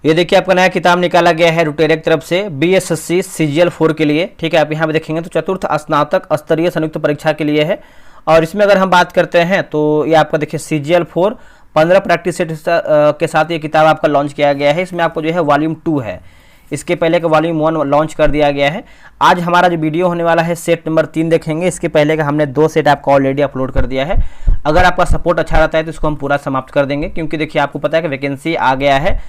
ये देखिए आपका नया किताब निकाला गया है रुटेरा की तरफ से बीएसएससी सीजीएल 4 के लिए। ठीक है, आप यहाँ पे देखेंगे तो चतुर्थ स्नातक स्तरीय संयुक्त परीक्षा के लिए है। और इसमें अगर हम बात करते हैं तो ये आपका देखिए सीजीएल 4 15 प्रैक्टिस सेट के साथ ये किताब आपका लॉन्च किया गया है। इसमें आपको जो है वॉल्यूम 2 है, इसके पहले का वॉल्यूम 1 लॉन्च कर दिया गया है। आज हमारा जो वीडियो होने वाला है सेट नंबर 3 देखेंगे। इसके पहले का हमने 2 सेट आपका ऑलरेडी अपलोड कर दिया है। अगर आपका सपोर्ट अच्छा रहता है तो इसको हम पूरा समाप्त कर देंगे, क्योंकि देखिए आपको पता है कि वैकेंसी आ गया है,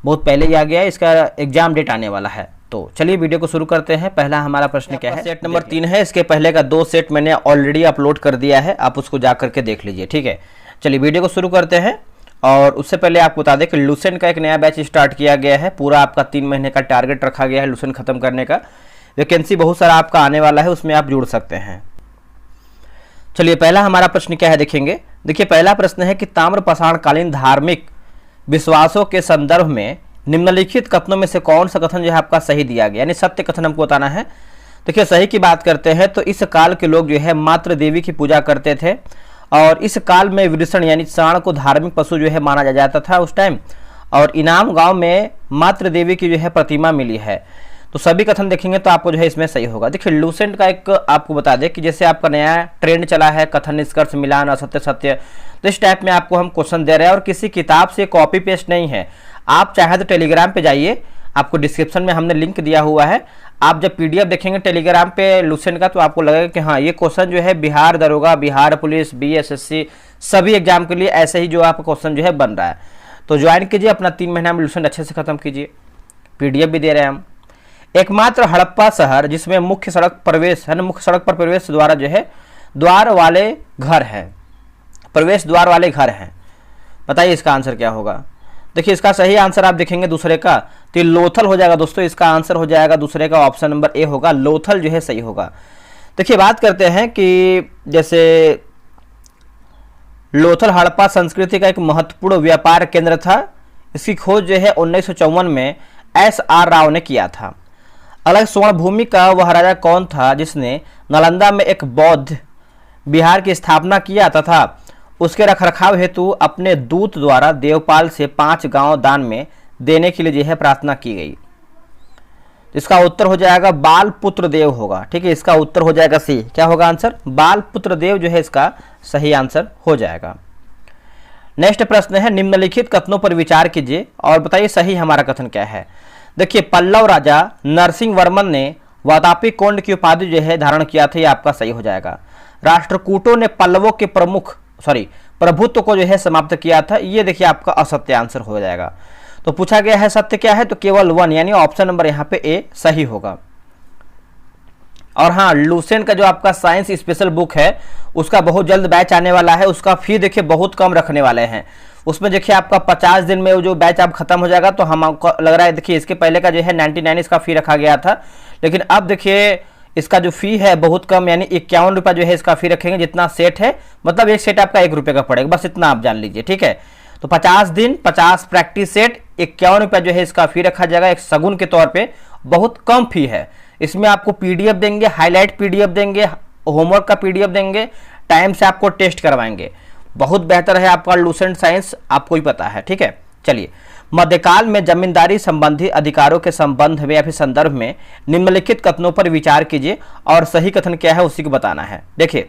बहुत पहले ही आ गया है, इसका एग्जाम डेट आने वाला है। तो चलिए वीडियो को शुरू करते हैं। पहला हमारा प्रश्न क्या है, सेट नंबर 3 है। इसके पहले का 2 सेट मैंने ऑलरेडी अपलोड कर दिया है, आप उसको जा करके देख लीजिए। ठीक है, चलिए वीडियो को शुरू करते हैं। और उससे पहले आपको बता दें कि लूसेंट का एक नया बैच स्टार्ट किया गया है। पूरा आपका 3 महीने का टारगेट रखा गया है लूसेंट खत्म करने का। वैकेंसी बहुत सारा आपका आने वाला है, उसमें आप जुड़ सकते हैं। चलिए पहला हमारा प्रश्न क्या है देखेंगे। देखिए पहला प्रश्न है कि ताम्रपाषाणकालीन धार्मिक विश्वासों के संदर्भ में निम्नलिखित कथनों में से कौन सा कथन जो है आपका सही दिया गया, यानी सत्य कथन हमको बताना है। देखिए सही की बात करते हैं तो इस काल के लोग जो है मातृ देवी की पूजा करते थे, और इस काल में वृषण यानी सांड को धार्मिक पशु जो है माना जाता था उस टाइम। और इनाम गांव में मातृ देवी की जो है प्रतिमा मिली है। तो सभी कथन देखेंगे तो आपको जो है इसमें सही होगा। देखिए लूसेंट का एक आपको बता दें कि जैसे आपका नया ट्रेंड चला है कथन निष्कर्ष मिलान असत्य सत्य, तो इस टाइप में आपको हम क्वेश्चन दे रहे हैं और किसी किताब से कॉपी पेस्ट नहीं है। आप चाहे तो टेलीग्राम पे जाइए, आपको डिस्क्रिप्शन में हमने लिंक दिया हुआ है। आप जब पीडीएफ देखेंगे टेलीग्राम पे लूसेंट का तो आपको लगेगा कि हाँ ये क्वेश्चन जो है बिहार दरोगा, बिहार पुलिस, बीएसएससी सभी एग्जाम के लिए ऐसे ही जो आपका क्वेश्चन जो है बन रहा है। तो ज्वाइन कीजिए, अपना 3 महीना में लूसेंट अच्छे से खत्म कीजिए। पीडीएफ भी दे रहे हैं हम। एकमात्र हड़प्पा शहर जिसमें मुख्य सड़क प्रवेश है ना, मुख्य सड़क पर प्रवेश द्वारा जो है द्वार वाले घर है, प्रवेश द्वार वाले घर हैं। बताइए इसका आंसर क्या होगा। देखिए इसका सही आंसर आप देखेंगे दूसरे का तो लोथल हो जाएगा दोस्तों। इसका आंसर हो जाएगा दूसरे का, ऑप्शन नंबर ए होगा, लोथल जो है सही होगा। देखिए बात करते हैं कि जैसे लोथल हड़प्पा संस्कृति का एक महत्वपूर्ण व्यापार केंद्र था। इसकी खोज जो है 1954 में SR राव ने किया था। अलग स्वर्ण भूमि का वह राजा कौन था जिसने नालंदा में एक बौद्ध विहार की स्थापना किया तथा उसके रखरखाव हेतु अपने दूत द्वारा देवपाल से 5 गांव दान में देने के लिए जो है प्रार्थना की गई। इसका उत्तर हो जाएगा बाल पुत्र देव होगा। ठीक है, इसका उत्तर हो जाएगा सी। क्या होगा आंसर, बाल पुत्र देव जो है इसका सही आंसर हो जाएगा। नेक्स्ट प्रश्न है निम्नलिखित कथनों पर विचार कीजिए और बताइए सही हमारा कथन क्या है। देखिए पल्लव राजा नरसिंह वर्मन ने वातापी कोंड की उपाधि जो है धारण किया था, ये आपका सही हो जाएगा। राष्ट्रकूटों ने पल्लवों के प्रभुत्व को जो है समाप्त किया था, ये देखिए आपका असत्य आंसर हो जाएगा। तो पूछा गया है सत्य क्या है, तो केवल 1 यानी ऑप्शन नंबर यहाँ पे ए सही होगा। और हाँ लूसेंट का जो आपका साइंस स्पेशल बुक है उसका बहुत जल्द बैच आने वाला है। उसका फी देखिए बहुत कम रखने वाले हैं। उसमें देखिए आपका 50 दिन में जो बैच आप खत्म हो जाएगा। तो हमको लग रहा है देखिए इसके पहले का जो है 99 इसका फी रखा गया था, लेकिन अब देखिए इसका जो फी है बहुत कम, यानी 51 रुपये जो है इसका फी रखेंगे। जितना सेट है मतलब एक सेट आपका 1 रुपये का पड़ेगा, बस इतना आप जान लीजिए। ठीक है, तो 50 दिन 50 प्रैक्टिस सेट 51 रुपये जो है इसका फी रखा जाएगा। एक सगुन के तौर पे बहुत कम फी है। इसमें आपको पीडीएफ देंगे, हाईलाइट पीडीएफ देंगे, होमवर्क का पीडीएफ देंगे, टाइम से आपको टेस्ट करवाएंगे। बहुत बेहतर है आपका लूसेंट साइंस, आपको ही पता है। ठीक है, चलिए मध्यकाल में जमींदारी संबंधी अधिकारों के संबंध में या फिर संदर्भ में निम्नलिखित कथनों पर विचार कीजिए और सही कथन क्या है उसी को बताना है। देखिए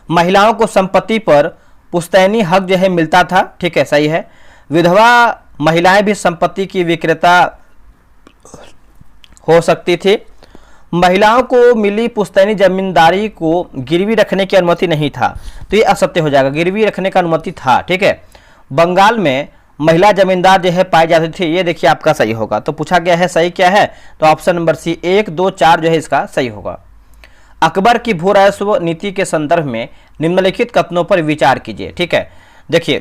महिलाओं को संपत्ति पर पुश्तैनी हक जो है मिलता था। ठीक है, सही है। विधवा महिलाएं भी संपत्ति की विक्रेता हो सकती थी। महिलाओं को मिली पुश्तैनी जमींदारी को गिरवी रखने की अनुमति नहीं था, तो ये असत्य हो जाएगा। गिरवी रखने का अनुमति था। ठीक है, बंगाल में महिला जमींदार जो है पाई जाती थी, ये देखिए आपका सही होगा। तो पूछा गया है सही क्या है, तो ऑप्शन नंबर सी 1, 2, 4 जो है इसका सही होगा। अकबर की भू राजस्व नीति के संदर्भ में निम्नलिखित कथनों पर विचार कीजिए। ठीक है, देखिए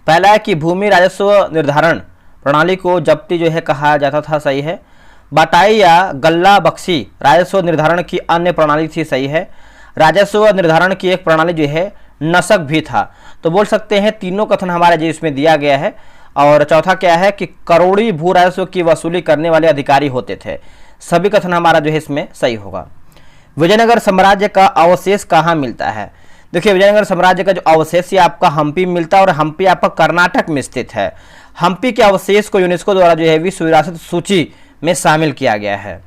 पहला है कि भूमि राजस्व निर्धारण प्रणाली को जब्ती जो है कहा जाता था, सही है। बटाई या गल्ला बख्शी राजस्व निर्धारण की अन्य प्रणाली थी, सही है। राजस्व निर्धारण की एक प्रणाली जो है नसक भी था। तो बोल सकते हैं तीनों कथन हमारे जो इसमें दिया गया है। और चौथा क्या है कि करोड़ी भू राजस्व की वसूली करने वाले अधिकारी होते थे। सभी कथन हमारा जो है इसमें सही होगा। विजयनगर साम्राज्य का अवशेष कहाँ मिलता है। देखिए विजयनगर साम्राज्य का जो अवशेष आपका हम्पी मिलता है और हम्पी आपका कर्नाटक में स्थित है। हम्पी के अवशेष को यूनेस्को द्वारा जो है विश्व विरासत सूची में शामिल किया गया है।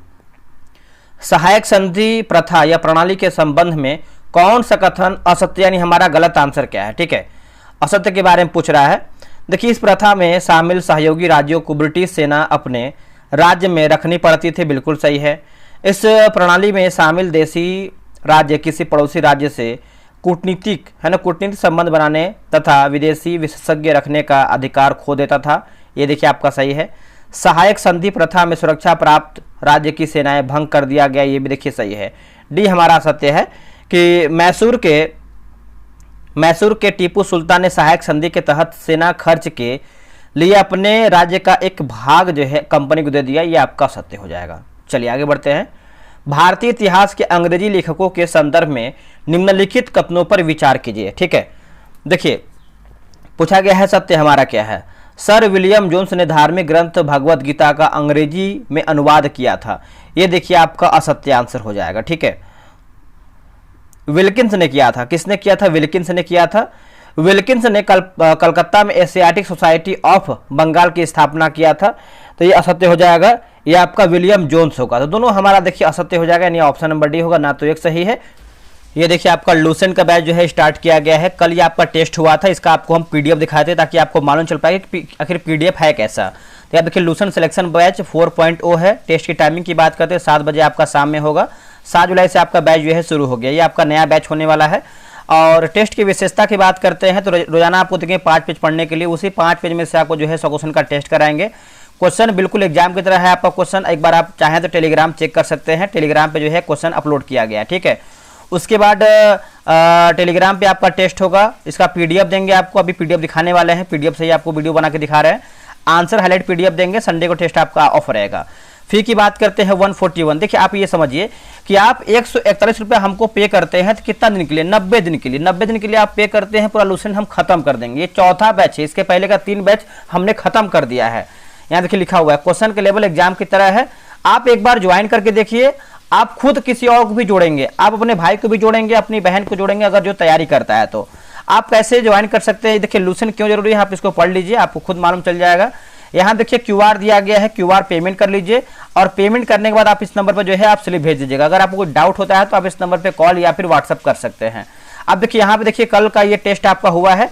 सहायक संधि प्रथा या प्रणाली के संबंध में कौन सा कथन असत्य, यानी हमारा गलत आंसर क्या है, ठीक है, असत्य के बारे में पूछ रहा है। देखिए, इस प्रथा में शामिल सहयोगी राज्यों को ब्रिटिश सेना अपने राज्य में रखनी पड़ती थी, बिल्कुल सही है। इस प्रणाली में शामिल देशी राज्य किसी पड़ोसी राज्य से कूटनीतिक कूटनीतिक संबंध बनाने तथा विदेशी विशेषज्ञ रखने का अधिकार खो देता था, ये देखिए आपका सही है। सहायक संधि प्रथा में सुरक्षा प्राप्त राज्य की सेनाएं भंग कर दिया गया, ये भी देखिए सही है। डी हमारा सत्य है कि मैसूर के टीपू सुल्तान ने सहायक संधि के तहत सेना खर्च के लिए अपने राज्य का एक भाग जो है कंपनी को दे दिया, ये आपका सत्य हो जाएगा। चलिए आगे बढ़ते हैं। भारतीय इतिहास के अंग्रेजी लेखकों के संदर्भ में निम्नलिखित कथनों पर विचार कीजिए, ठीक है। देखिए, पूछा गया है सत्य हमारा क्या है। सर विलियम जोन्स ने धार्मिक ग्रंथ भगवत गीता का अंग्रेजी में अनुवाद किया था, ये देखिए आपका असत्य आंसर हो जाएगा, ठीक है। विल्किंस ने किया था, किसने किया था, विल्किंस ने किया था। विल्किंस ने कलकत्ता में एशियाटिक सोसाइटी ऑफ बंगाल की स्थापना किया था, तो ये असत्य हो जाएगा, ये आपका विलियम जोन्स होगा। तो दोनों हमारा देखिए असत्य हो जाएगा, यानी ऑप्शन नंबर डी होगा, ना तो एक सही है। ये देखिए आपका लूसेंट का बैच जो है स्टार्ट किया गया है, कल ये आपका टेस्ट हुआ था, इसका आपको हम पीडीएफ दिखाए थे ताकि आपको मालूम चल पाए कि आखिर पीडीएफ है कैसा। तो आप देखिए लूसेंट सिलेक्शन बैच 4.0 है। टेस्ट की टाइमिंग की बात करते हैं 7 बजे आपका शाम में होगा। 7 जुलाई से आपका बैच जो है शुरू हो गया, ये आपका नया बैच होने वाला है। और टेस्ट की विशेषता की बात करते हैं तो रोजाना आपको देखिए 5 पेज पढ़ने के लिए, उसी 5 पेज में से आपको जो है 100 क्वेश्चन का टेस्ट कराएंगे। क्वेश्चन बिल्कुल एग्जाम की तरह है आपका क्वेश्चन, एक बार आप चाहें तो टेलीग्राम चेक कर सकते हैं, टेलीग्राम पे जो है क्वेश्चन अपलोड किया गया है, ठीक है। उसके बाद टेलीग्राम पे आपका टेस्ट होगा, इसका पीडीएफ देंगे आपको, अभी पीडीएफ दिखाने वाले हैं, पीडीएफ से ही आपको वीडियो बना के दिखा रहे हैं। आंसर हाईलाइट पीडीएफ देंगे, संडे को टेस्ट आपका ऑफ रहेगा। फी की बात करते हैं 141। देखिए आप ये समझिए कि आप 141 रुपये हमको पे करते हैं तो कितना दिन के लिए, 90 दिन के लिए। 90 दिन के लिए आप पे करते हैं, पूरा लूसेंट हम खत्म कर देंगे। ये चौथा बैच है, इसके पहले का 3 बैच हमने खत्म कर दिया है। यहाँ देखिए लिखा हुआ है क्वेश्चन के लेवल एग्जाम की तरह है, आप एक बार ज्वाइन करके देखिए, आप खुद किसी और को भी जोड़ेंगे, आप अपने भाई को भी जोड़ेंगे, अपनी बहन को जोड़ेंगे, अगर जो तैयारी करता है तो आप कैसे ज्वाइन कर सकते हैं। देखिए लूसेंट क्यों जरूरी है, आप इसको पढ़ लीजिए, आपको खुद मालूम चल जाएगा। यहाँ देखिए क्यूआर दिया गया है, क्यूआर पेमेंट कर लीजिए और पेमेंट करने के बाद आप इस नंबर पर जो है आप स्लिप भेज दीजिएगा। अगर आपको कोई डाउट होता है तो आप इस नंबर पे कॉल या फिर व्हाट्सअप कर सकते हैं। अब देखिए यहाँ पे देखिए कल का ये टेस्ट आपका हुआ है,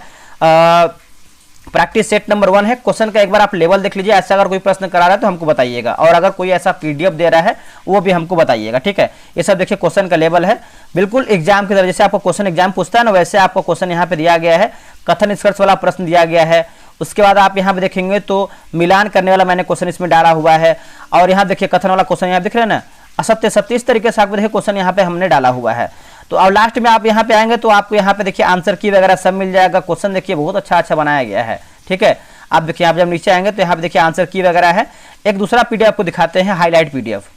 प्रैक्टिस सेट नंबर 1 है। क्वेश्चन का एक बार आप लेवल देख लीजिए, ऐसा अगर कोई प्रश्न करा रहा है तो हमको बताइएगा, और अगर कोई ऐसा पीडीएफ दे रहा है वो भी हमको बताइएगा, ठीक है। ये सब देखिए क्वेश्चन का लेवल है, बिल्कुल एग्जाम की तरह, जैसे आपको क्वेश्चन एग्जाम पूछता है ना वैसे आपको क्वेश्चन यहाँ पे दिया गया है। कथन निष्कर्ष वाला प्रश्न दिया गया है, उसके बाद आप यहाँ पे देखेंगे तो मिलान करने वाला मैंने क्वेश्चन इसमें डाला हुआ है, और यहाँ देखिए कथन वाला क्वेश्चन यहाँ दिख रहे हैं ना, असत्य सत्य, इस तरीके से आपको देखिए क्वेश्चन यहाँ पे हमने डाला हुआ है। तो अब लास्ट में आप यहाँ पे आएंगे तो आपको यहाँ पे देखिए आंसर की वगैरह सब मिल जाएगा। क्वेश्चन देखिए बहुत अच्छा बनाया गया है, ठीक है। आप देखिए आप जब नीचे आएंगे तो यहाँ पे देखिए आंसर की वगैरह है। एक दूसरा पीडीएफ आपको दिखाते हैं, हाईलाइट पीडीएफ,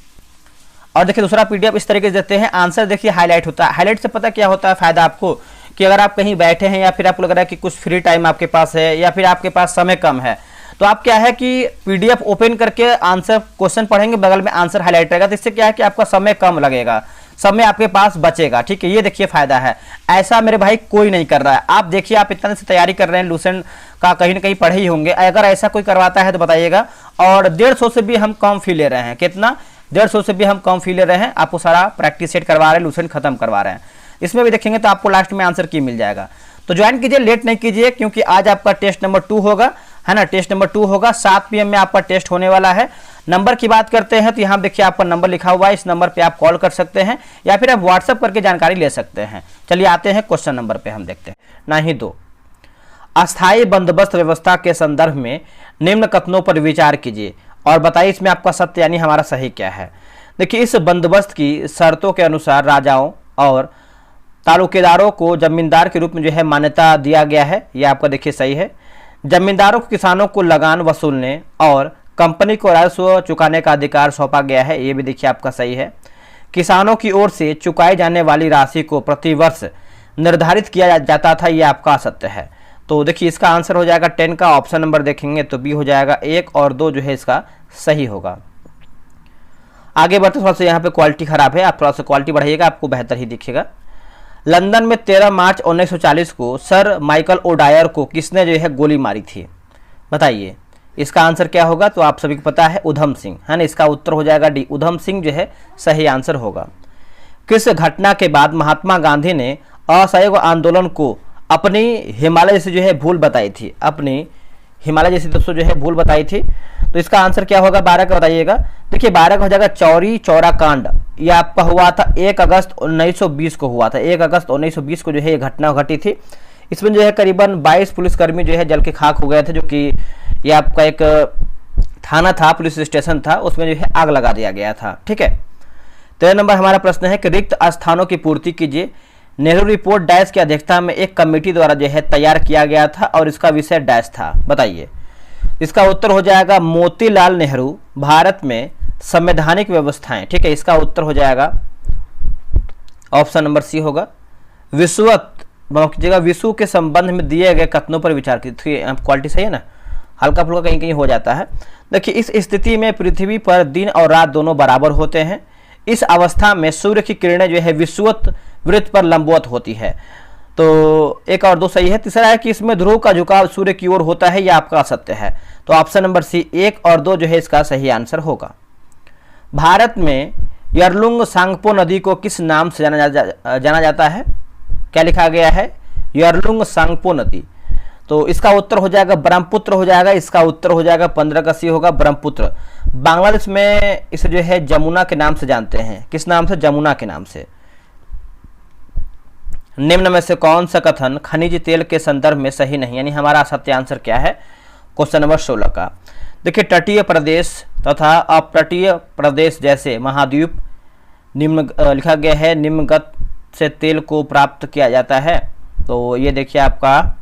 और देखिए दूसरा पीडीएफ इस तरीके से देते हैं, आंसर देखिए हाईलाइट होता है। हाईलाइट से पता क्या होता है फायदा आपको, कि अगर आप कहीं बैठे हैं या फिर आपको लग रहा है कि कुछ फ्री टाइम आपके पास है या फिर आपके पास समय कम है, तो आप क्या है कि पीडीएफ ओपन करके आंसर क्वेश्चन पढ़ेंगे, बगल में आंसर हाईलाइट रहेगा, तो इससे क्या है कि आपका समय कम लगेगा, समय आपके पास बचेगा, ठीक है। ये देखिए फायदा है, ऐसा मेरे भाई कोई नहीं कर रहा है। आप देखिए आप इतना से तैयारी कर रहे हैं, लूसेंट का कहीं ना कहीं पढ़े ही होंगे, अगर ऐसा कोई करवाता है तो बताइएगा। और 150 से भी हम कम फी ले रहे हैं, कितना, 150 से भी हम कम फी ले रहे हैं, आपको सारा प्रैक्टिस सेट करवा रहे हैं, लूसेंट खत्म करवा रहे हैं। इसमें भी देखेंगे तो आपको लास्ट में आंसर की मिल जाएगा। तो ज्वाइन कीजिए, लेट नहीं कीजिए, क्योंकि आज आपका टेस्ट नंबर 2 होगा, है ना, टेस्ट नंबर 2 होगा, 7 PM में आपका टेस्ट होने वाला है। नंबर की बात करते हैं तो यहाँ देखिए आपका नंबर लिखा हुआ है, इस नंबर पे आप कॉल कर सकते हैं या फिर आप व्हाट्सअप करके जानकारी ले सकते हैं। चलिए आते हैं क्वेश्चन नंबर पे, हम देखते हैं। नहीं तो अस्थायी बंदोबस्त व्यवस्था के संदर्भ में निम्न कथनों पर विचार कीजिए और बताइए इसमें आपका सत्य यानी हमारा सही क्या है। देखिए इस बंदोबस्त की शर्तों के अनुसार राजाओं और तालुकेदारों को जमींदार के रूप में जो है मान्यता दिया गया है, यह आपका देखिए सही है। जमींदारों को किसानों को लगान वसूलने और कंपनी को राजस्व चुकाने का अधिकार सौंपा गया है, ये भी देखिए आपका सही है। किसानों की ओर से चुकाई जाने वाली राशि को प्रतिवर्ष निर्धारित किया जाता था, ये आपका असत्य है। तो देखिए इसका आंसर हो जाएगा 10 का, ऑप्शन नंबर देखेंगे तो बी हो जाएगा, 1 और 2 जो है इसका सही होगा। आगे बढ़ते, थोड़ा सा यहाँ पे क्वालिटी खराब है, आप थोड़ा सा क्वालिटी बढ़ाइएगा, आपको बेहतर ही दिखेगा। लंदन में 13 मार्च 1940 को सर माइकल ओडायर को किसने जो है गोली मारी थी, बताइए। इसका आंसर क्या होगा, तो आप सभी को पता है उधम सिंह, है ना। इसका उत्तर हो जाएगा डी, उधम सिंह जो है सही आंसर होगा। किस घटना के बाद महात्मा गांधी ने असहयोग आंदोलन को अपनी हिमालय जैसी जो है भूल बताई थी, अपनी हिमालय जैसी दोस्तों जो है भूल बताई थी। तो इसका आंसर क्या होगा, 12 का बताइएगा। देखिए 12 का हो जाएगा चौरी चौरा कांड। ये आपका हुआ था 1 अगस्त 1920 को हुआ था। 1 अगस्त 1920 को जो है ये घटना घटी थी। इसमें जो है करीबन 22 पुलिसकर्मी जो है जल के खाक हो गए थे, जो कि ये आपका एक थाना था, पुलिस स्टेशन था, उसमें जो है आग लगा दिया गया था। ठीक है। 13 नंबर हमारा प्रश्न है कि रिक्त स्थानों की पूर्ति कीजिए। नेहरू रिपोर्ट डैश की अध्यक्षता में एक कमेटी द्वारा जो है तैयार किया गया था और इसका विषय डैश था, बताइए। इसका उत्तर हो जाएगा मोतीलाल नेहरू, भारत में संवैधानिक व्यवस्थाएं। ठीक है, इसका उत्तर हो जाएगा ऑप्शन नंबर सी होगा। विश्व के संबंध में दिए गए कथनों पर विचार कीजिए। क्वालिटी सही है ना, हल्का फुल्का कहीं कहीं हो जाता है। देखिए इस स्थिति में पृथ्वी पर दिन और रात दोनों बराबर होते हैं। इस अवस्था में सूर्य की किरणें जो है विषुवत वृत्त पर लंबवत होती है। तो 1 और 2 सही है। तीसरा है कि इसमें ध्रुव का झुकाव सूर्य की ओर होता है, यह आपका असत्य है। तो ऑप्शन नंबर सी 1 और 2 जो है इसका सही आंसर होगा। भारत में यरलुंग सांगपो नदी को किस नाम से जाना जाता है, क्या लिखा गया है, यरलुंग सांगपो नदी। तो इसका उत्तर हो जाएगा ब्रह्मपुत्र हो जाएगा। इसका उत्तर हो जाएगा 15 का सी होगा, ब्रह्मपुत्र। बांग्लादेश में इसे जो है जमुना के नाम से जानते हैं। किस नाम से, जमुना के नाम से। निम्न में से कौन सा कथन खनिज तेल के संदर्भ में सही नहीं, यानी हमारा सत्य आंसर क्या है, क्वेश्चन नंबर 16 का। देखिए तटीय प्रदेश तथा अपतटीय प्रदेश जैसे महाद्वीप निम्न लिखा गया है निम्नगत से तेल को प्राप्त किया जाता है। तो ये देखिए आपका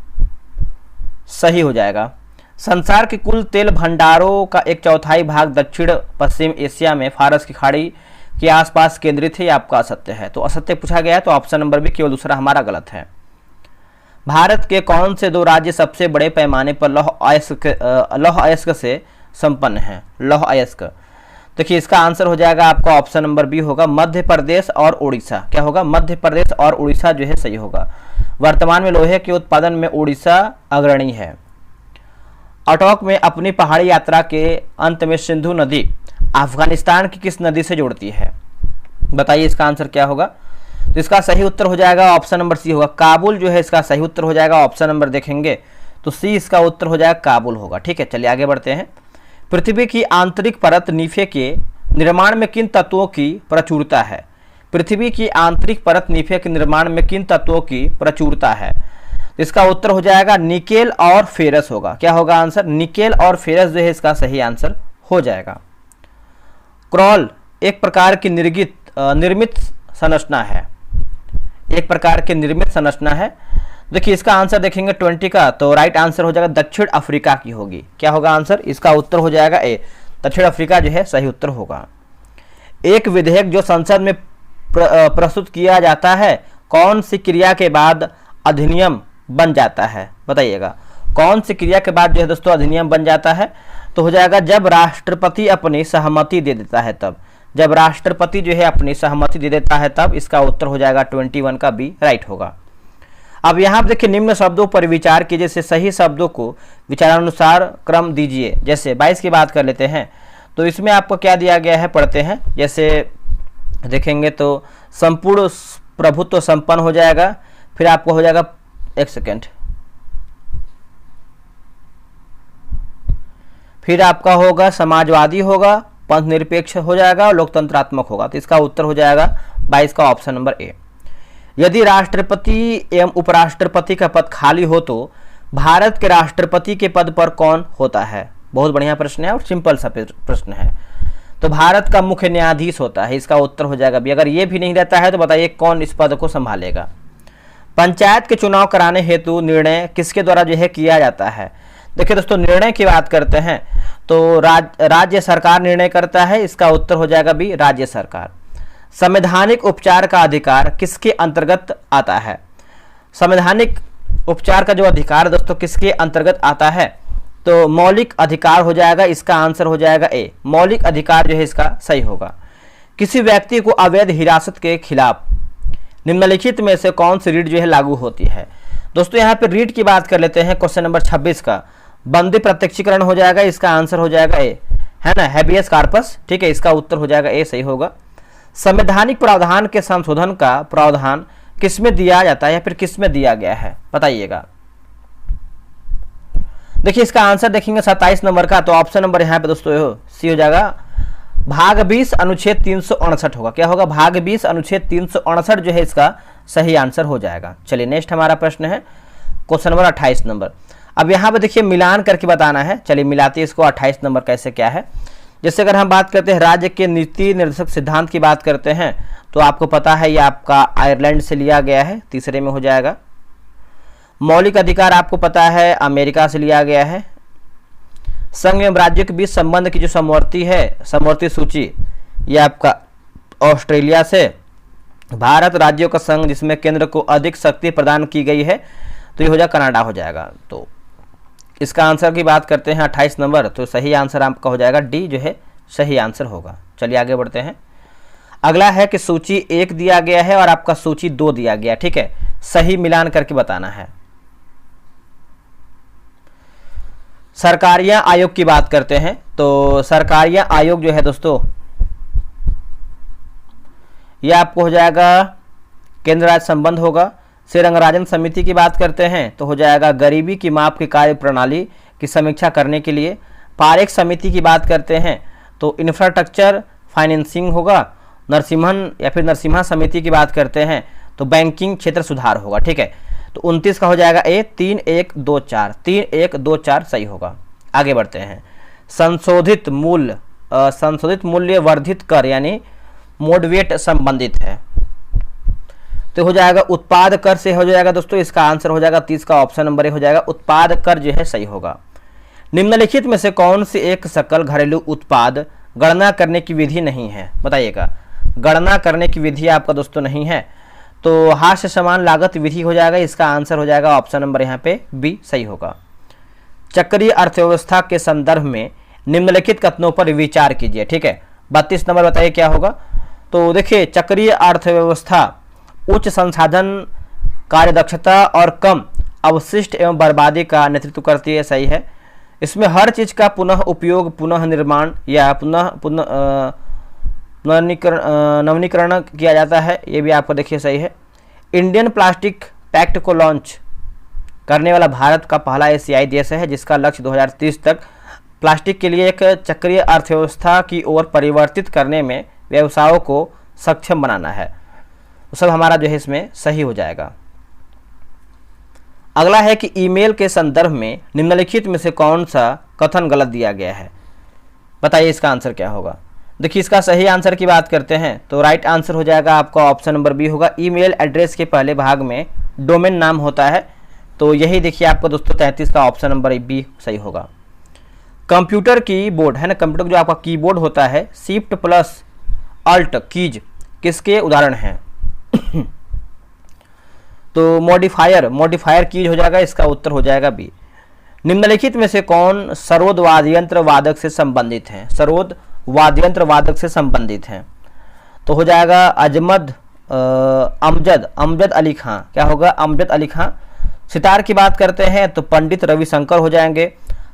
सही हो जाएगा। संसार के कुल तेल भंडारों का 1/4 भाग दक्षिण पश्चिम एशिया में फारस की खाड़ी के आसपास केंद्रित है, यह आपका असत्य है। तो असत्य पूछा गया है, तो ऑप्शन नंबर भी केवल दूसरा हमारा गलत है। भारत के कौन से 2 राज्य सबसे बड़े पैमाने पर लौह अयस्क से संपन्न हैं, लौह अयस्क। देखिए इसका आंसर हो जाएगा आपका ऑप्शन नंबर बी होगा, मध्य प्रदेश और उड़ीसा। क्या होगा, मध्य प्रदेश और उड़ीसा जो है सही होगा। वर्तमान में लोहे के उत्पादन में उड़ीसा अग्रणी है। अटोक में अपनी पहाड़ी यात्रा के अंत में सिंधु नदी अफगानिस्तान की किस नदी से जोड़ती है, बताइए इसका आंसर क्या होगा। तो इसका सही उत्तर हो जाएगा ऑप्शन नंबर सी होगा, काबुल जो है इसका सही उत्तर हो जाएगा। ऑप्शन नंबर देखेंगे तो सी इसका उत्तर हो जाएगा, काबुल होगा। ठीक है, चलिए आगे बढ़ते हैं। पृथ्वी की आंतरिक परत नीफे के निर्माण में किन तत्वों की प्रचुरता है, पृथ्वी की आंतरिक परत नीफे के निर्माण में किन तत्वों की प्रचुरता है। इसका उत्तर हो जाएगा निकेल और फेरस होगा। क्या होगा आंसर, निकेल और फेरस जो है इसका सही आंसर हो जाएगा। क्रॉल एक प्रकार की निर्मित संरचना है, एक प्रकार की निर्मित संरचना है। देखिए इसका आंसर देखेंगे 20 का, तो राइट आंसर हो जाएगा दक्षिण अफ्रीका की होगी। क्या होगा आंसर, इसका उत्तर हो जाएगा ए, दक्षिण अफ्रीका जो है सही उत्तर होगा। एक विधेयक जो संसद में प्रस्तुत किया जाता है कौन सी क्रिया के बाद अधिनियम बन जाता है, बताइएगा। कौन सी क्रिया के बाद जो है दोस्तों अधिनियम बन जाता है, तो हो जाएगा जब राष्ट्रपति अपनी सहमति दे देता है तब। जब राष्ट्रपति जो है अपनी सहमति दे देता है तब। इसका उत्तर हो जाएगा 21 का बी राइट होगा। अब यहाँ देखिए निम्न शब्दों पर विचार कीजिए, जैसे सही शब्दों को विचारानुसार क्रम दीजिए। जैसे 22 की बात कर लेते हैं, तो इसमें आपको क्या दिया गया है पढ़ते हैं। जैसे देखेंगे तो संपूर्ण प्रभुत्व संपन्न हो जाएगा, फिर आपको हो जाएगा, एक सेकेंड, फिर आपका होगा समाजवादी होगा, पंथ निरपेक्ष हो जाएगा और लोकतंत्रात्मक होगा। तो इसका उत्तर हो जाएगा 22 का ऑप्शन नंबर ए। यदि राष्ट्रपति एवं उपराष्ट्रपति का पद खाली हो तो भारत के राष्ट्रपति के पद पर कौन होता है, बहुत बढ़िया प्रश्न है और सिंपल सा प्रश्न है। तो भारत का मुख्य न्यायाधीश होता है, इसका उत्तर हो जाएगा बी। अगर ये भी नहीं रहता है तो बताइए कौन इस पद को संभालेगा। पंचायत के चुनाव कराने हेतु निर्णय किसके द्वारा जो है किया जाता है। देखिए दोस्तों निर्णय की बात करते हैं तो राज्य सरकार निर्णय करता है, इसका उत्तर हो जाएगा बी, राज्य सरकार। संवैधानिक उपचार का अधिकार किसके अंतर्गत आता है, संवैधानिक उपचार का जो अधिकार दोस्तों किसके अंतर्गत आता है, तो मौलिक अधिकार हो जाएगा। इसका आंसर हो जाएगा ए, मौलिक अधिकार जो है इसका सही होगा। किसी व्यक्ति को अवैध हिरासत के खिलाफ निम्नलिखित में से कौन सी रीट जो है लागू होती है। दोस्तों यहाँ पे रीट की बात कर लेते हैं, क्वेश्चन नंबर 26 का। बंदी प्रत्यक्षीकरण हो जाएगा, इसका आंसर हो जाएगा ए, है ना, हैबियस कार्पस। ठीक है, इसका उत्तर हो जाएगा ए, सही होगा। संवैधानिक प्रावधान के संशोधन का प्रावधान किसमें दिया जाता है या फिर किसमें दिया गया है, बताइएगा। देखिए इसका आंसर देखेंगे 27 नंबर का, तो ऑप्शन नंबर यहाँ पे दोस्तों सी हो जाएगा, भाग 20 अनुच्छेद 368 होगा। क्या होगा, भाग 20 अनुच्छेद 368 जो है इसका सही आंसर हो जाएगा। चलिए नेक्स्ट हमारा प्रश्न है क्वेश्चन नंबर 28 नंबर। अब यहाँ पे देखिए मिलान करके बताना है। चलिए मिलाते हैं इसको, 28 नंबर कैसे क्या है। जैसे अगर हम बात करते हैं राज्य के नीति निर्देशक सिद्धांत की बात करते हैं, तो आपको पता है ये आपका आयरलैंड से लिया गया है, तीसरे में हो जाएगा। मौलिक अधिकार आपको पता है अमेरिका से लिया गया है। संघ एवं राज्यों के बीच संबंध की जो समवर्ती है, समवर्ती सूची, ये आपका ऑस्ट्रेलिया से। भारत राज्यों का संघ जिसमें केंद्र को अधिक शक्ति प्रदान की गई है, तो ये हो जाएगा कनाडा हो जाएगा। तो इसका आंसर की बात करते हैं 28 नंबर, तो सही आंसर आपका हो जाएगा डी जो है सही आंसर होगा। चलिए आगे बढ़ते हैं। अगला है कि सूची 1 दिया गया है और आपका सूची 2 दिया गया, ठीक है, सही मिलान करके बताना है। सरकारिया आयोग की बात करते हैं, तो सरकारिया आयोग जो है दोस्तों यह आपको हो जाएगा केंद्र राज्य संबंध होगा। श्रीरंगराजन समिति की बात करते हैं तो हो जाएगा गरीबी की माप की कार्य प्रणाली की समीक्षा करने के लिए। पारेख समिति की बात करते हैं तो इंफ्रास्ट्रक्चर फाइनेंसिंग होगा। नरसिम्हन या फिर नरसिम्हा समिति की बात करते हैं तो बैंकिंग क्षेत्र सुधार होगा, ठीक है। तो 29 का हो जाएगा ए, 3124, 3124 सही होगा। आगे बढ़ते हैं। संशोधित मूल्य वर्धित कर यानी मोडवेट संबंधित है, तो हो जाएगा उत्पाद कर से हो जाएगा दोस्तों। इसका आंसर हो जाएगा 30 का ऑप्शन नंबर ए हो जाएगा, उत्पाद कर जो है सही होगा। निम्नलिखित में से कौन सी एक सकल घरेलू उत्पाद गणना करने की विधि नहीं है, बताइएगा। गणना करने की विधि आपका दोस्तों नहीं है, तो हास्य समान लागत विधि हो जाएगा। इसका आंसर हो जाएगा ऑप्शन नंबर यहाँ पे बी सही होगा। चक्रीय अर्थव्यवस्था के संदर्भ में निम्नलिखित कथनों पर विचार कीजिए, ठीक है। 32 नंबर बताइए क्या होगा। तो देखिए चक्रीय अर्थव्यवस्था उच्च संसाधन कार्यदक्षता और कम अवशिष्ट एवं बर्बादी का नेतृत्व करती है, सही है। इसमें हर चीज का पुनः उपयोग, पुनः निर्माण या नवीनीकरण किया जाता है, ये भी आपको देखिए सही है। इंडियन प्लास्टिक पैक्ट को लॉन्च करने वाला भारत का पहला एशियाई देश है, जिसका लक्ष्य 2030 तक प्लास्टिक के लिए एक चक्रीय अर्थव्यवस्था की ओर परिवर्तित करने में व्यवसायों को सक्षम बनाना है। तो सब हमारा जो है इसमें सही हो जाएगा। अगला है कि ईमेल के संदर्भ में निम्नलिखित में से कौन सा कथन गलत दिया गया है, बताइए इसका आंसर क्या होगा। देखिए इसका सही आंसर की बात करते हैं तो राइट आंसर हो जाएगा आपका ऑप्शन नंबर बी होगा। ईमेल एड्रेस के पहले भाग में डोमेन नाम होता है, तो यही देखिए आपको दोस्तों 33 का ऑप्शन नंबर बी सही होगा। कंप्यूटर कीबोर्ड है ना, कंप्यूटर जो आपका कीबोर्ड होता है, शिफ्ट प्लस अल्ट कीज किसके उदाहरण हैं तो मॉडिफायर कीज हो जाएगा, इसका उत्तर हो जाएगा बी। निम्नलिखित में से कौन सरोद वाद्ययंत्र वादक से संबंधित है, सरोद वाद्ययंत्र वादक से संबंधित हैं, तो हो जाएगा अमजद अली खां। क्या होगा, अमजद अली खां। सितार की बात करते हैं तो पंडित रविशंकर हो जाएंगे।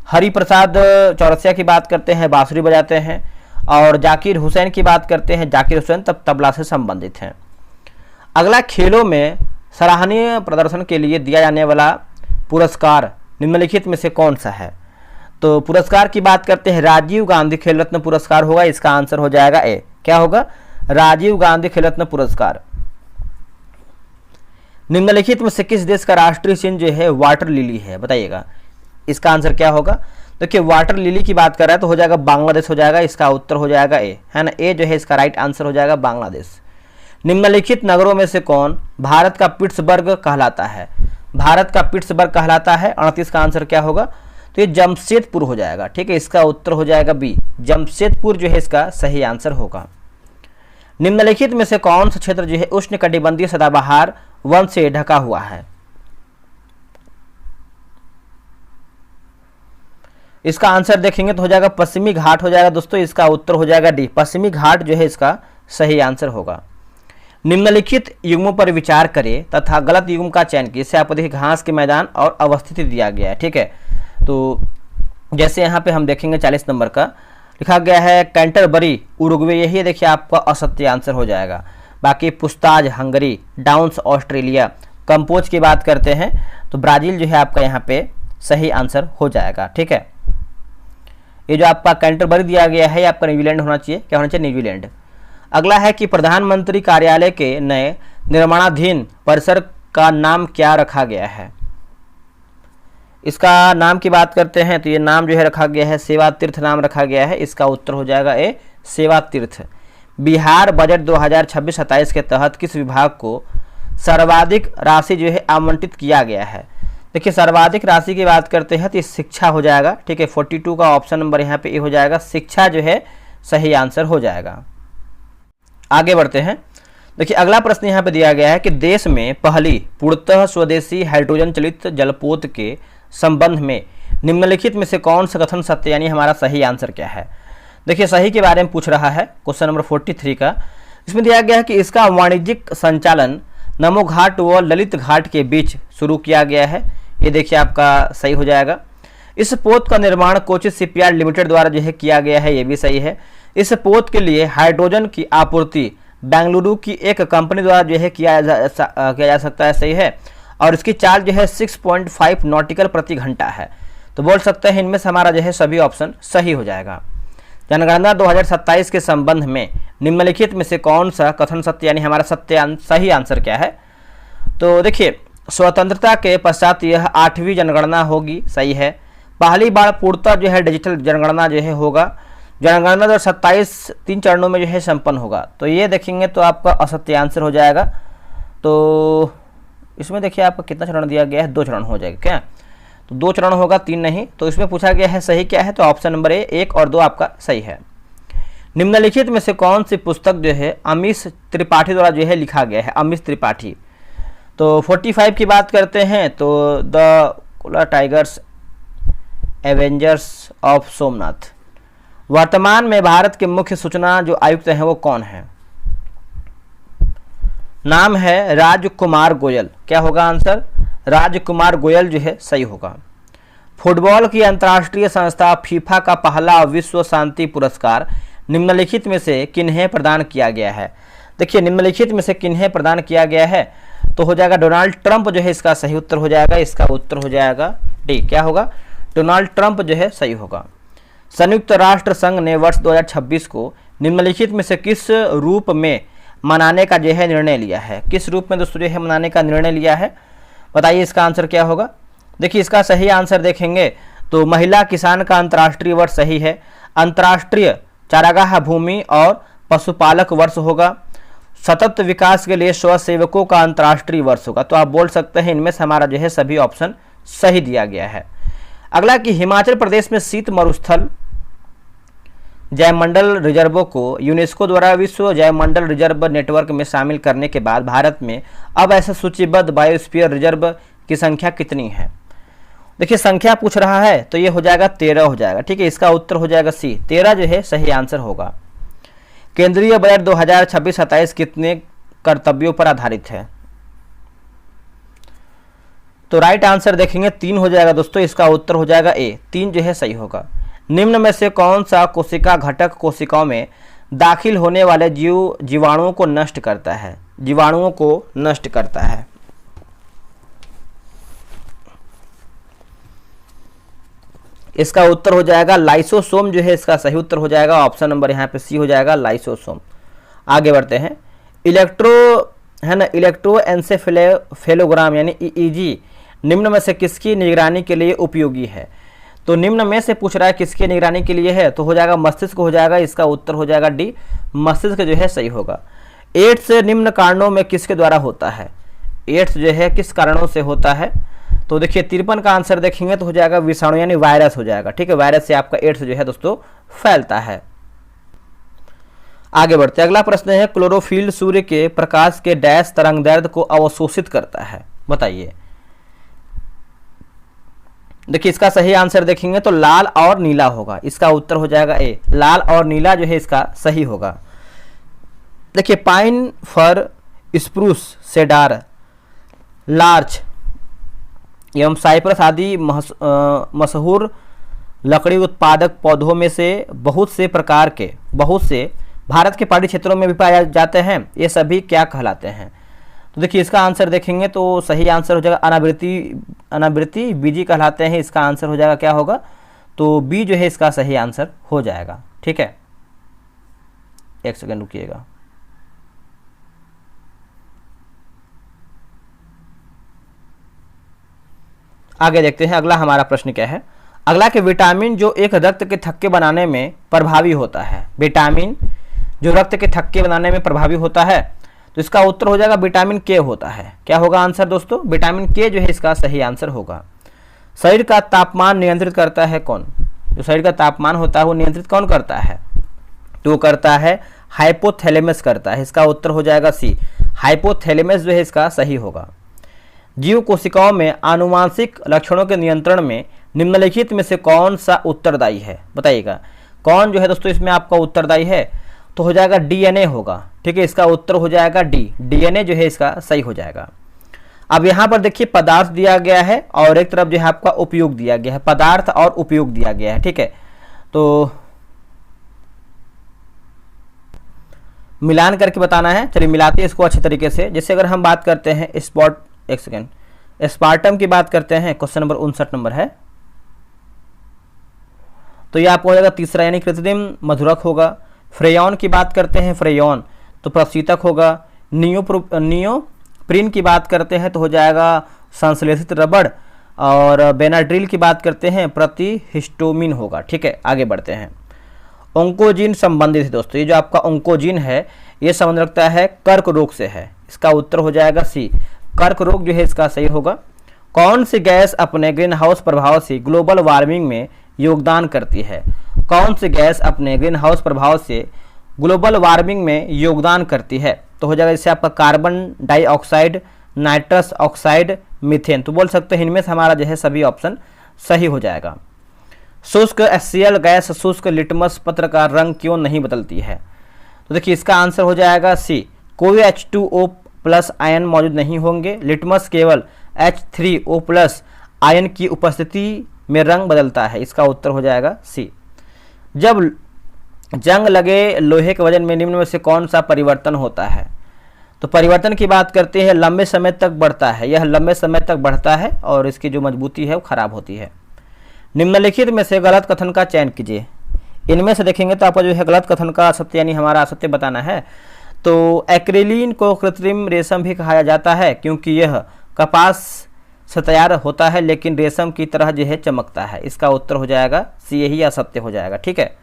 हरिप्रसाद चौरसिया की बात करते हैं, बांसुरी बजाते हैं। और जाकिर हुसैन की बात करते हैं, जाकिर हुसैन तबला से संबंधित हैं। अगला, खेलों में सराहनीय प्रदर्शन के लिए दिया जाने वाला पुरस्कार निम्नलिखित में से कौन सा है, तो पुरस्कार की बात करते हैं राजीव गांधी खेल रत्न पुरस्कार होगा। इसका आंसर हो जाएगा ए, क्या होगा, राजीव गांधी खेल रत्न पुरस्कार। निम्नलिखित में से किस देश का राष्ट्रीय चिन्ह जो है वाटर लिली है, बताइएगा इसका आंसर क्या होगा। देखिए वाटर लिली की बात कर रहा है तो हो जाएगा बांग्लादेश हो जाएगा, इसका उत्तर हो जाएगा ए, है ना, ए जो है इसका राइट आंसर हो जाएगा बांग्लादेश। निम्नलिखित नगरों में से कौन भारत का पिट्सबर्ग कहलाता है, भारत का पिट्सबर्ग कहलाता है। 38 का आंसर क्या होगा, तो ये जमशेदपुर हो जाएगा, ठीक है, इसका उत्तर हो जाएगा बी, जमशेदपुर जो है इसका सही आंसर होगा। निम्नलिखित में से कौन सा क्षेत्र जो है उष्णकटिबंधीय सदाबहार वन से ढका हुआ है, इसका आंसर देखेंगे तो हो जाएगा पश्चिमी घाट हो जाएगा दोस्तों, इसका उत्तर हो जाएगा डी, पश्चिमी घाट जो है इसका सही आंसर होगा। निम्नलिखित युग्मों पर विचार करें तथा गलत युग्म का चयन कीजिए। इससे आपको देखिए घास के मैदान और अवस्थिति दिया गया है, ठीक है। तो जैसे यहाँ पे हम देखेंगे 40 नंबर का लिखा गया है कैंटरबरी उरुग्वे, यही देखिए आपका असत्य आंसर हो जाएगा। बाकी पुस्ताज हंगरी, डाउन्स ऑस्ट्रेलिया, कंपोज की बात करते हैं तो ब्राज़ील जो है आपका यहाँ पे सही आंसर हो जाएगा। ठीक है, ये जो आपका कैंटरबरी दिया गया है ये आपका न्यूजीलैंड होना चाहिए। क्या होना चाहिए? न्यूजीलैंड। अगला है कि प्रधानमंत्री कार्यालय के नए निर्माणाधीन परिसर का नाम क्या रखा गया है? इसका नाम की बात करते हैं तो ये नाम जो है रखा गया है सेवा तीर्थ नाम रखा गया है। इसका उत्तर हो जाएगा ए, सेवा तीर्थ। बिहार बजट 2026-27 के तहत किस विभाग को सर्वाधिक राशि जो है आवंटित किया गया है? देखिए सर्वाधिक राशि की बात करते हैं तो ये शिक्षा हो जाएगा। ठीक है, 42 का ऑप्शन नंबर यहाँ पे ए हो जाएगा, शिक्षा जो है सही आंसर हो जाएगा। आगे बढ़ते हैं। देखिए अगला प्रश्न यहाँ पे दिया गया है कि देश में पहली पूर्णतः स्वदेशी हाइड्रोजन चलित जलपोत के संबंध में निम्नलिखित में से कौन सा कथन सत्य, यानी हमारा सही आंसर क्या है? देखिए सही के बारे में पूछ रहा है क्वेश्चन नंबर 43 का। इसमें दिया गया है कि इसका वाणिज्यिक संचालन नमो घाट व ललित घाट के बीच शुरू किया गया है। ये देखिए आपका सही हो जाएगा। इस पोत का निर्माण कोचिन शिपयार्ड लिमिटेड द्वारा जो है किया गया है, ये भी सही है। इस पोत के लिए हाइड्रोजन की आपूर्ति बेंगलुरु की एक कंपनी द्वारा जो है किया जा सकता है, सही है। और इसकी चाल जो है 6.5 नॉटिकल प्रति घंटा है। तो बोल सकते हैं इनमें से हमारा जो है सभी ऑप्शन सही हो जाएगा। जनगणना 2027 के संबंध में निम्नलिखित में से कौन सा कथन सत्य, यानी हमारा सही आंसर क्या है? तो देखिए स्वतंत्रता के पश्चात यह 8वीं जनगणना होगी, सही है। पहली बार पूर्णतः जो है डिजिटल जनगणना जो है होगा। जनगणना 2027 3 चरणों में जो है संपन्न होगा। तो ये देखेंगे तो आपका असत्य आंसर हो जाएगा। तो इसमें देखिए आपका कितना चरण दिया गया है? 2 चरण हो जाएगा। क्या? तो 2 चरण होगा, 3 नहीं। तो इसमें पूछा गया है सही क्या है? तो ऑप्शन नंबर ए 1 और 2 आपका सही है। निम्नलिखित में से कौन सी पुस्तक जो है अमीश त्रिपाठी द्वारा जो है लिखा गया है? अमीश त्रिपाठी। तो 45 की बात करते हैं तो the Cola tigers Avengers of Somnath. वर्तमान में भारत के मुख्य सूचना जो आयुक्त हैं वो कौन है? नाम है राजकुमार गोयल। क्या होगा आंसर? राजकुमार गोयल जो है सही होगा। फुटबॉल की अंतर्राष्ट्रीय संस्था फीफा का पहला विश्व शांति पुरस्कार निम्नलिखित में से किन्हें प्रदान किया गया है? देखिए निम्नलिखित में से किन्हें प्रदान किया गया है तो हो जाएगा डोनाल्ड ट्रंप जो है इसका सही उत्तर हो जाएगा। इसका उत्तर हो जाएगा डी। क्या होगा? डोनाल्ड ट्रंप जो है सही होगा। संयुक्त राष्ट्र संघ ने वर्ष 2026 को निम्नलिखित में से किस रूप में मनाने का जो है निर्णय लिया है? किस रूप में दोस्तों जो है मनाने का निर्णय लिया है? बताइए इसका आंसर क्या होगा? देखिए इसका सही आंसर देखेंगे तो महिला किसान का अंतर्राष्ट्रीय वर्ष सही है। अंतर्राष्ट्रीय चारागाह भूमि और पशुपालक वर्ष होगा। सतत विकास के लिए स्वसेवकों का अंतर्राष्ट्रीय वर्ष होगा। तो आप बोल सकते हैं इनमें से हमारा जो है सभी ऑप्शन सही दिया गया है। अगला कि हिमाचल प्रदेश में शीत मरुस्थल जैवमंडल रिजर्वों को यूनेस्को द्वारा विश्व जैवमंडल रिजर्व नेटवर्क में शामिल करने के बाद भारत में अब ऐसे सूचीबद्ध बायोस्फीयर रिजर्व की संख्या कितनी है? देखिए संख्या पूछ रहा है तो ये हो जाएगा 13 हो जाएगा। ठीक है, इसका उत्तर हो जाएगा सी, 13 जो है सही आंसर होगा। केंद्रीय बजट 2026-27 कितने कर्तव्यों पर आधारित है? तो राइट आंसर देखेंगे 3 हो जाएगा दोस्तों। इसका उत्तर हो जाएगा ए, 3 जो है सही होगा। निम्न में से कौन सा कोशिका घटक कोशिकाओं में दाखिल होने वाले जीवाणुओं को नष्ट करता है? जीवाणुओं को नष्ट करता है। इसका उत्तर हो जाएगा लाइसोसोम जो है इसका सही उत्तर हो जाएगा। ऑप्शन नंबर यहाँ पे सी हो जाएगा, लाइसोसोम। आगे बढ़ते हैं। इलेक्ट्रोएन्सेफेलोग्राम यानी ईईजी निम्न में से किसकी निगरानी के लिए उपयोगी है? तो निम्न में से पूछ रहा है किसकी निगरानी के लिए है? तो हो जाएगा मस्तिष्क हो जाएगा। इसका उत्तर हो जाएगा डी, मस्तिष्क जो है सही होगा। एड्स निम्न कारणों में किसके द्वारा होता है? एड्स जो है किस कारणों से होता है? तो देखिए 53 का आंसर देखेंगे तो हो जाएगा विषाणु यानी वायरस हो जाएगा। ठीक है, वायरस से आपका एड्स जो है दोस्तों फैलता है। आगे बढ़ते हैं। अगला प्रश्न है क्लोरोफिल सूर्य के प्रकाश के डैश तरंगदैर्ध्य को अवशोषित करता है, बताइए। देखिए इसका सही आंसर देखेंगे तो लाल और नीला होगा। इसका उत्तर हो जाएगा ए, लाल और नीला जो है इसका सही होगा। देखिए पाइन, फर, स्प्रूस, सेडार, लार्च एवं साइप्रस आदि मशहूर लकड़ी उत्पादक पौधों में से बहुत से भारत के पहाड़ी क्षेत्रों में भी पाए जाते हैं, ये सभी क्या कहलाते हैं? तो देखिए इसका आंसर देखेंगे तो सही आंसर हो जाएगा अनावृति बीजी कहलाते हैं। इसका आंसर हो जाएगा क्या होगा? तो बी जो है इसका सही आंसर हो जाएगा। ठीक है, एक सेकंड रुकिएगा। आगे देखते हैं अगला हमारा प्रश्न क्या है। अगला के विटामिन जो एक रक्त के थक्के बनाने में प्रभावी होता है, विटामिन जो रक्त के थक्के बनाने में प्रभावी होता है, तो इसका उत्तर हो जाएगा विटामिन के होता है। क्या होगा आंसर दोस्तों? विटामिन के जो है इसका सही आंसर होगा। शरीर का तापमान नियंत्रित करता है कौन? जो शरीर का तापमान होता है वो नियंत्रित कौन करता है? तो वो करता है हाइपोथैलेमस करता है। इसका उत्तर हो जाएगा सी, हाइपोथैलेमस जो है इसका सही होगा। जीव कोशिकाओं में आनुवांशिक लक्षणों के नियंत्रण में निम्नलिखित में से कौन सा उत्तरदायी है? बताइएगा कौन जो है दोस्तों इसमें आपका उत्तरदायी है? तो हो जाएगा डीएनए होगा। ठीक है, इसका उत्तर हो जाएगा डी, डीएनए जो है इसका सही हो जाएगा। अब यहाँ पर देखिए पदार्थ दिया गया है और एक तरफ जो है आपका उपयोग दिया गया है, पदार्थ और उपयोग दिया गया है। ठीक है, तो मिलान करके बताना है। चलिए मिलाते हैं इसको अच्छे तरीके से। जैसे अगर हम बात करते हैं स्पार्टम की बात करते हैं, क्वेश्चन नंबर 59 नंबर है, तो ये आपको हो जाएगा तीसरा यानी कृत्रिम मधुरक होगा। फ्रेयॉन की बात करते हैं, फ्रेयॉन तो प्रशीतक होगा। नियोप्रिन की बात करते हैं तो हो जाएगा संश्लेषित रबड़। और बेनाड्रिल की बात करते हैं प्रतिहिस्टोमिन होगा। ठीक है, आगे बढ़ते हैं। ओंकोजीन संबंधित है दोस्तों, ये जो आपका ओंकोजीन है ये संबंध रखता है कर्क रोग से है। इसका उत्तर हो जाएगा सी, कर्क रोग जो है इसका सही होगा। कौन सी गैस अपने ग्रीन हाउस प्रभाव से ग्लोबल वार्मिंग में योगदान करती है? कौन सी गैस अपने ग्रीन हाउस प्रभाव से ग्लोबल वार्मिंग में योगदान करती है? तो हो जाएगा जैसे आपका carbon dioxide, nitrous oxide, methane. तो बोल सकते हैं इनमें से हमारा जो है सभी ऑप्शन सही हो जाएगा। शुष्क HCl गैस शुष्क लिटमस पत्र का रंग क्यों नहीं बदलती है? तो देखिए इसका आंसर हो जाएगा सी, कोई H2O प्लस आयन मौजूद नहीं होंगे। लिटमस केवल H3O प्लस आयन की उपस्थिति में रंग बदलता है। इसका उत्तर हो जाएगा सी। जब जंग लगे लोहे के वजन में निम्न में से कौन सा परिवर्तन होता है? तो परिवर्तन की बात करते हैं लंबे समय तक बढ़ता है, यह लंबे समय तक बढ़ता है और इसकी जो मजबूती है वो खराब होती है। निम्नलिखित में से गलत कथन का चयन कीजिए। इनमें से देखेंगे तो आपको जो है गलत कथन का सत्य यानी हमारा असत्य बताना है। तो एक्रिलीन को कृत्रिम रेशम भी कहा जाता है क्योंकि यह कपास से तैयार होता है लेकिन रेशम की तरह जो है चमकता है। इसका उत्तर हो जाएगा सी, यही असत्य हो जाएगा। ठीक है,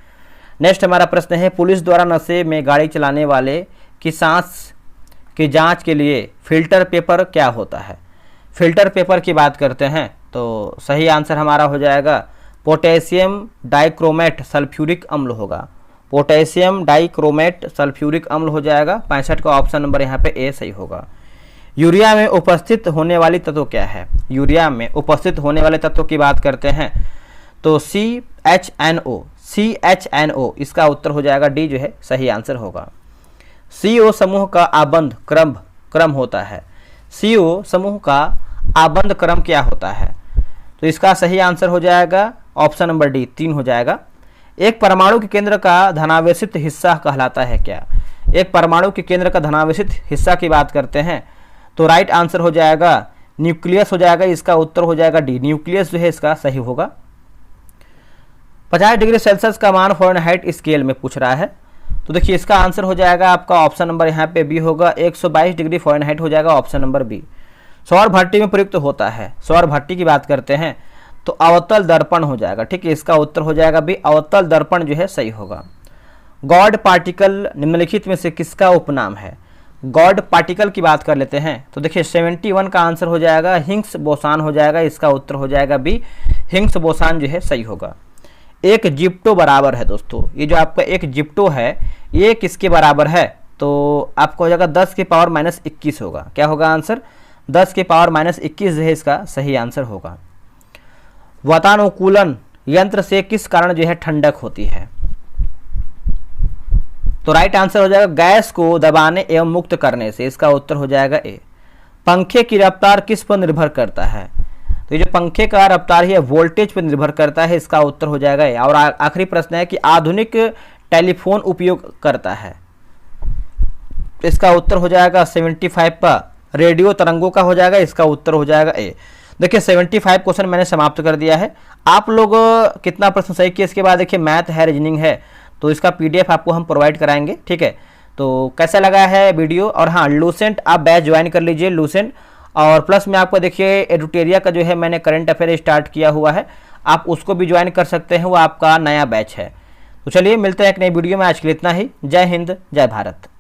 नेक्स्ट हमारा प्रश्न है, पुलिस द्वारा नशे में गाड़ी चलाने वाले की सांस की जांच के लिए फिल्टर पेपर क्या होता है? फिल्टर पेपर की बात करते हैं तो सही आंसर हमारा हो जाएगा पोटेशियम डाइक्रोमेट सल्फ्यूरिक अम्ल होगा। पोटेशियम डाइक्रोमेट सल्फ्यूरिक अम्ल हो जाएगा। 65 का ऑप्शन नंबर यहाँ पे ए सही होगा। यूरिया में उपस्थित होने वाली तत्व क्या है? यूरिया में उपस्थित होने वाले तत्व की बात करते हैं तो CHNO, CHNO इसका उत्तर हो जाएगा डी जो है सही आंसर होगा। CO समूह का आबंध क्रम होता है। CO समूह का आबंध क्रम क्या होता है? तो इसका सही आंसर हो जाएगा ऑप्शन नंबर डी 3 हो जाएगा। एक परमाणु के केंद्र का धनावेशित हिस्सा कहलाता है क्या? एक परमाणु के केंद्र का धनावेशित हिस्सा की बात करते हैं तो राइट आंसर हो जाएगा न्यूक्लियस हो जाएगा। इसका उत्तर हो जाएगा डी, न्यूक्लियस जो है इसका सही होगा। 50 डिग्री सेल्सियस का मान फ़ारेनहाइट स्केल में पूछ रहा है तो देखिए इसका आंसर हो जाएगा आपका ऑप्शन नंबर यहाँ पे बी होगा। 122 डिग्री फ़ारेनहाइट हो जाएगा ऑप्शन नंबर बी। सौर भट्टी में प्रयुक्त होता है, सौर भट्टी की बात करते हैं तो अवतल दर्पण हो जाएगा। ठीक है, इसका उत्तर हो जाएगा बी, अवतल दर्पण जो है सही होगा। गॉड पार्टिकल निम्नलिखित में से किसका उपनाम है? गॉड पार्टिकल की बात कर लेते हैं तो देखिए 71 का आंसर हो जाएगा हिग्स बोसान हो जाएगा। इसका उत्तर हो जाएगा बी, हिग्स बोसान जो है सही होगा। एक जिप्टो बराबर है दोस्तों, ये जो आपका एक जिप्टो है ये किसके बराबर है? तो आपको हो जाएगा 10 की पावर माइनस 21 होगा। क्या होगा आंसर? 10 की पावर माइनस 21 जो है इसका सही आंसर होगा। वातानुकूलन यंत्र से किस कारण जो है ठंडक होती है? तो राइट आंसर हो जाएगा गैस को दबाने एवं मुक्त करने से। इसका उत्तर हो जाएगा ए। पंखे की रफ्तार किस पर निर्भर करता है? तो ये जो पंखे का रफ्तार है वोल्टेज पर निर्भर करता है, इसका उत्तर हो जाएगा ए। और आखिरी प्रश्न है कि आधुनिक टेलीफोन उपयोग करता है, इसका उत्तर हो जाएगा 75 का रेडियो तरंगों का हो जाएगा, इसका उत्तर हो जाएगा ए। देखिए 75 क्वेश्चन मैंने समाप्त कर दिया है। आप लोग कितना प्रश्न सही किए, इसके बाद देखिए मैथ है, रीजनिंग है, तो इसका पीडीएफ आपको हम प्रोवाइड कराएंगे, ठीक है। तो कैसा लगा है वीडियो, और हाँ लूसेंट आप बैच ज्वाइन कर लीजिए, लूसेंट। और प्लस में आपको देखिए एडुटेरिया का जो है मैंने करंट अफेयर स्टार्ट किया हुआ है, आप उसको भी ज्वाइन कर सकते हैं, वो आपका नया बैच है। तो चलिए मिलते हैं एक नई वीडियो में, आज के लिए इतना ही। जय हिंद, जय भारत।